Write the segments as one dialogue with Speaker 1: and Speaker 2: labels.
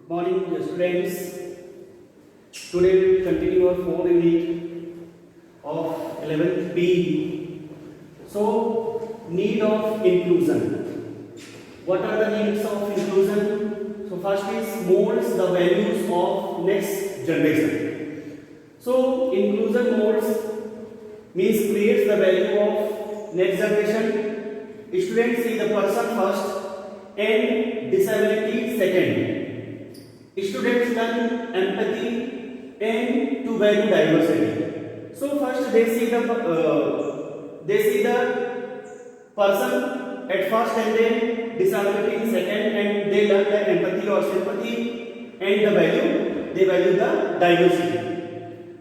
Speaker 1: Morning, students. Today we will continue our 4 unit of 11th B. So, need of inclusion. What are the needs of inclusion? So, first is molds the values of next generation. So, inclusion molds means creates the value of next generation. Students see the person first and disability second. Students learn empathy and to value diversity. So first they see the person at first and then disability in second, and they learn the empathy or sympathy and the value. They value the diversity.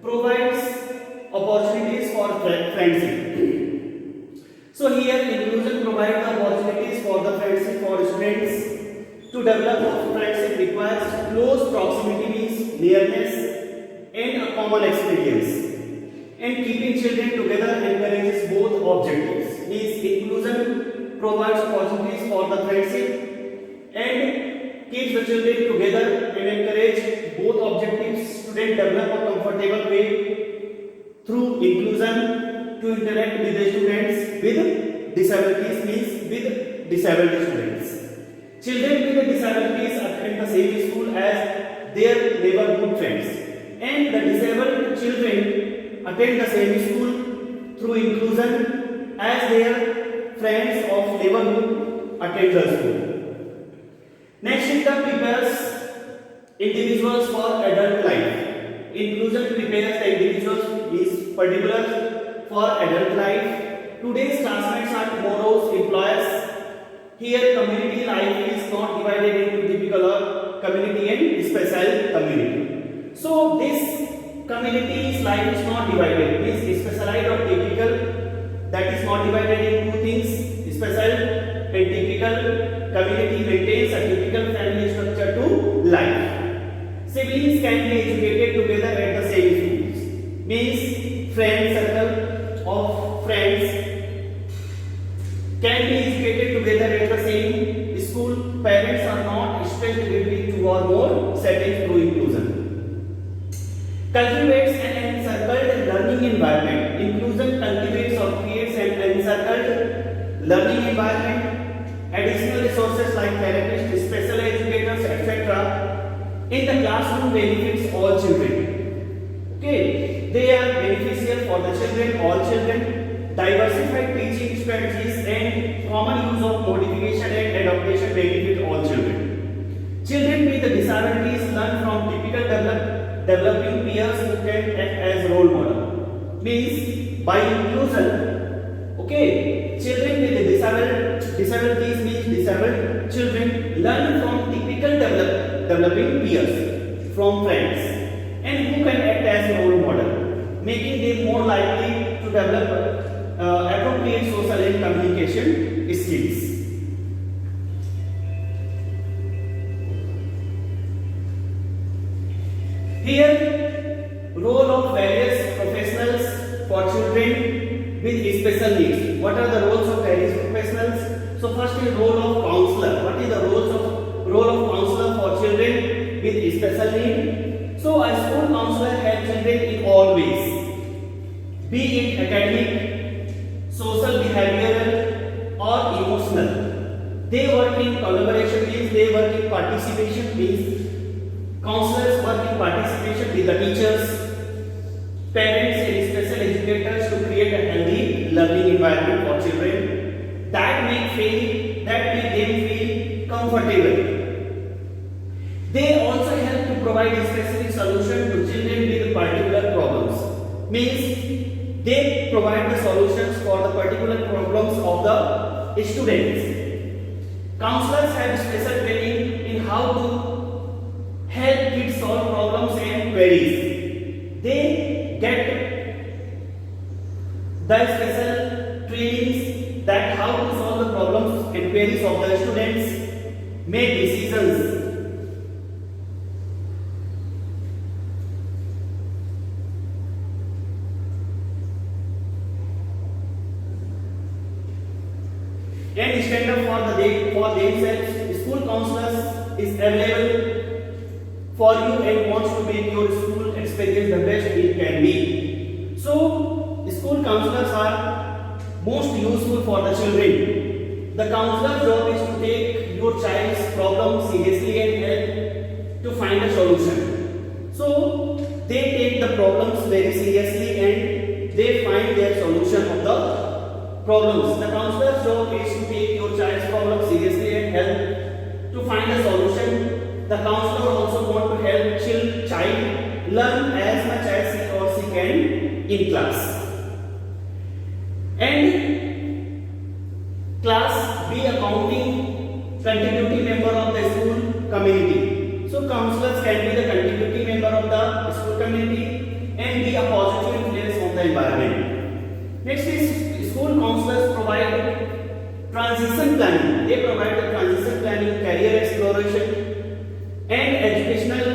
Speaker 1: Provides opportunities for friendship. So here inclusion provides the opportunities for the friendship for students. To develop a friendship requires close proximity, means nearness and a common experience. And keeping children together encourages both objectives, means inclusion provides opportunities for the friendship and keeps the children together and encourage both objectives. Students develop a comfortable way through inclusion to interact with the students with disabilities, means with disabled students. Children with disabilities attend the same school as their neighborhood friends, and the disabled children attend the same school through inclusion as their friends of neighborhood attend the school. Next system prepares individuals for adult life. Inclusion prepares the individuals is particular for adult life. Today's classmates are tomorrow's employers. Here community life is not divided into typical or community and special community. So this community's life is not divided, means specialized or typical, that is not divided into two things, special and typical. Community maintains a typical family structure to life. Siblings can be educated together at the same schools, means friend circle of friends can be educated together at the same school. Parents are not stretched between two or more settings through inclusion. Cultivates an encircled learning environment. Inclusion cultivates or creates an encircled learning environment. Additional resources like therapists, special educators, etc. in the classroom benefits all children. Okay, they are beneficial for the children, all children. Diversified teaching strategies and common use of modification and adaptation benefit all children. Children with disabilities learn from typical developing peers who can act as role model. Means by inclusion, okay, children with disabilities means disabled children learn from typical developing peers, from friends, and who can act as role model, making them more likely to develop appropriate social and communication skills. Here, role of various professionals for children with special needs. What are the roles of various professionals? So first is role of counselor. What is the role of counselor for children with special need? So a school counselor helps children in all ways, be it academic, social, behavioral or emotional. They work in collaboration, means they work in participation, means counselors work in participation with the teachers, parents and special educators to create a healthy learning environment for children that make them feel comfortable. They also help to provide a specific solution to children with particular problems, means they provide the solutions for the particular problems of the students. Counselors have special training in how to help kids solve problems and queries. They get the special trainings that how to solve the problems and queries of the students, make decisions. And stand up for themselves. School counselors is available for you and wants to make your school experience the best it can be. So, school counselors are most useful for the children. The counselor's job is to take your child's problem seriously and help to find a solution. So, they take the problems very seriously and they find their solution of the problems. The counselor's job is to take your child's problem seriously and help to find a solution. The counselor also want to help child learn as much as he or she can in class. And class be a counting continuity member of the school community. So counselors can be the continuity member of the school community and be a positive influence on the environment. Next is school counselors provide transition planning. They provide the transition planning, career exploration and educational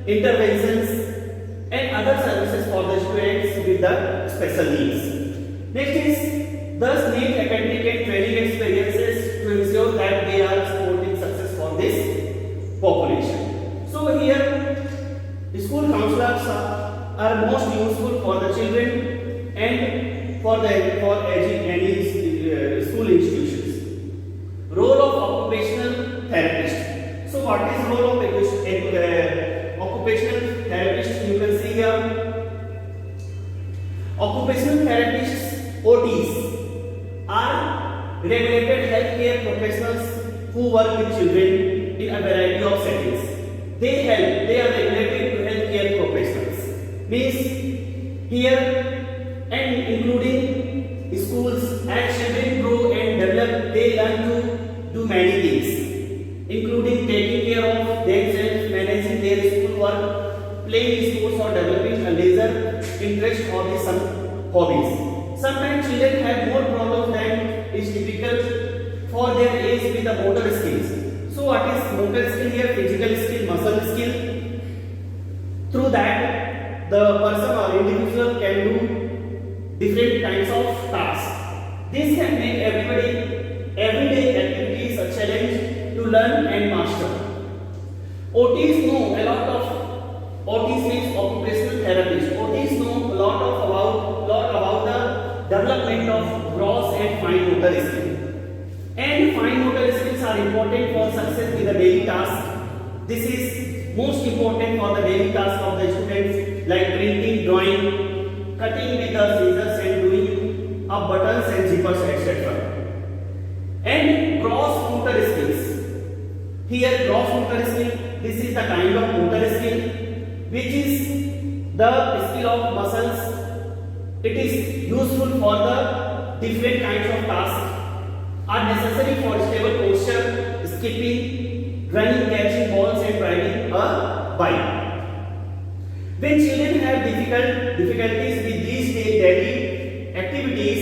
Speaker 1: interventions and other services for the students with the special needs. Next is thus need academic and training experiences to ensure that they are supporting success for this population. So here school counselors are most useful for the children and for any school institutions. Role of occupational therapist. So what is role of occupational therapist? You can see here. Occupational therapists (OTs) are regulated healthcare professionals who work with children in a variety of settings. They are regulated to healthcare professionals. Means here and including schools, as children grow and develop, they learn to do many things, including taking care of themselves, managing their schoolwork, playing sports or developing a leisure interest or some hobbies. Sometimes children have more problems than is typical for their age with the motor skills. So what is motor skill here? Physical skill, muscle skill. Through that, the person or individual can do different kinds of tasks. This can make everyday activities a challenge to learn and master. OTs know a lot of OTs means occupational therapists. OTs know a lot about the development of gross and fine motor skills. And fine motor skills are important for success with the daily task. This is most important for the daily task of the students, like printing, drawing, cutting with the scissors and doing up buttons and zippers, etc. And gross motor skills. Here gross motor skill, this is the kind of motor skill which is the skill of muscles. It is useful for the different kinds of tasks, are necessary for stable posture, skipping, running, catching balls and riding a bike. When children have difficulties with these daily activities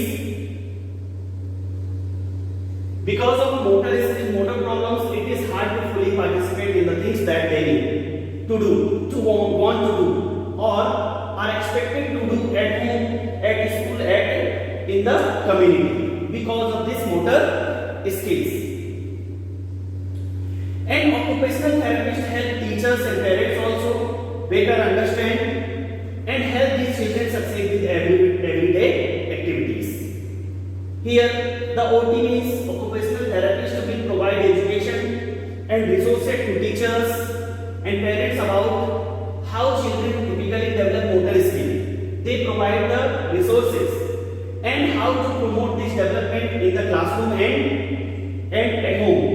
Speaker 1: because of motor problems, it is hard to fully participate in the things that they need to do, want to do, or are expected to do at home, at school, in the community because of this motor skills. And occupational therapists help teachers and parents also better understand and help these children succeed with everyday activities. Here the OT means occupational therapist will provide education and resources to teachers and parents about how children typically develop motor skill. They provide the resources and how to promote this development in the classroom and at home.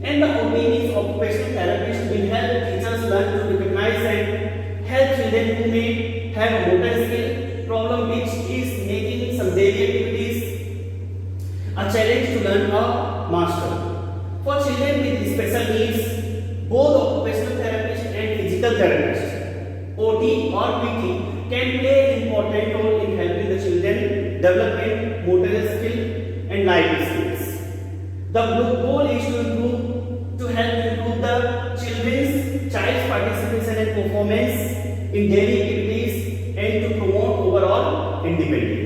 Speaker 1: And the OT means occupational therapist will help teachers learn to recognize and help children who may have a motor skill problem which is making some daily activities a challenge to learn or master. For children with special needs, both occupational therapist and physical therapist, OT or PT, can play an important role in helping the children develop motor skill and life skills. The goal is to help improve the child's participation and performance in daily activities and to promote overall independence.